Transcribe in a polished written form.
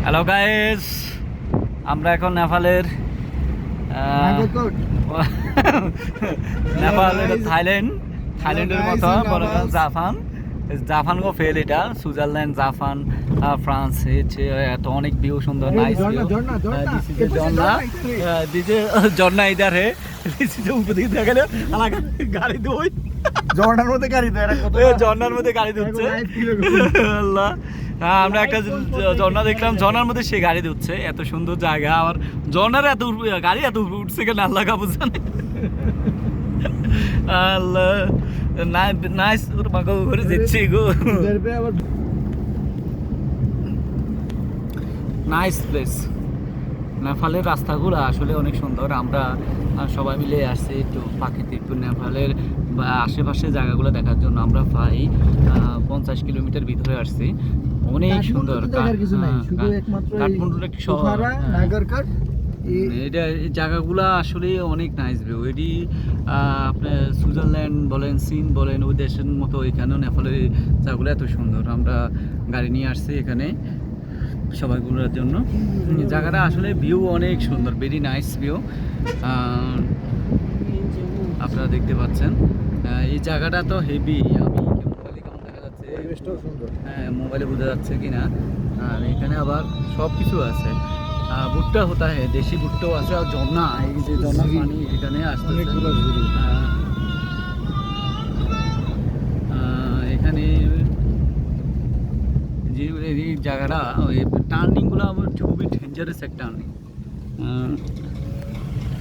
Hello guys, আমরা এখন নেপালের নেপাল এটা থাইল্যান্ডের মতো বড় জাপান গো ফেল এটা সুইজারল্যান্ড জাপান ফ্রান্স এত অনেক ভিউ সুন্দর নাইস ঝর্ণা ইধার হে উপর দিকে দেখা গেল গাড়ি দই ঝর্ণার মধ্যে গাড়ি ঝর্ণার মধ্যে গাড়ি দিচ্ছে আল্লাহ। হ্যাঁ, আমরা একটা ঝর্ণা দেখলাম, ঝর্ণার মধ্যে সে গাড়ি দিচ্ছে। এত সুন্দর জায়গা, আমার ঝর্ণার এত গাড়ি এত উঠছে কেন আল্লাহ কাবু জানে। আল্লাহ নাইস করে দিচ্ছি গো, নাইস প্লেস। নেপালের রাস্তাগুলো আসলে অনেক সুন্দর। আমরা সবাই মিলে আসছি একটু প্রাকৃতিক নেপালের বা আশেপাশে জায়গাগুলো দেখার জন্য। আমরা প্রায় 50 কিলোমিটার ভিতরে আসছি। অনেক সুন্দর। কাঠমান্ডুর একটি শহর, এটা এই জায়গাগুলো আসলে অনেক নাইস ভিউ। এটি আপনার সুইজারল্যান্ড বলেন, চীন বলেন, ওই দেশের মতো এখানেও নেপালের জায়গাগুলো এত সুন্দর। আমরা গাড়ি নিয়ে আসছি এখানে সবাই ঘোরার জন্য। জায়গাটা আসলে ভিউ অনেক সুন্দর, ভেরি নাইস ভিউ। আপনারা দেখতে পাচ্ছেন এই জায়গাটা তো হেভি। আমি মোবাইলে কেমন দেখা যাচ্ছে, হ্যাঁ মোবাইলে বোঝা যাচ্ছে কিনা। আর এখানে আবার সব কিছু আছে, ভুট্টা হতা হয়, দেশি ভুট্টাও আছে। আর ঝর্ণা, এই যে ঝর্ণার পানি এখানে আসছে। এখানে যে এই জায়গাটা টার্নিংগুলো আমার খুবই ডেঞ্জারাস এক টার্নিং।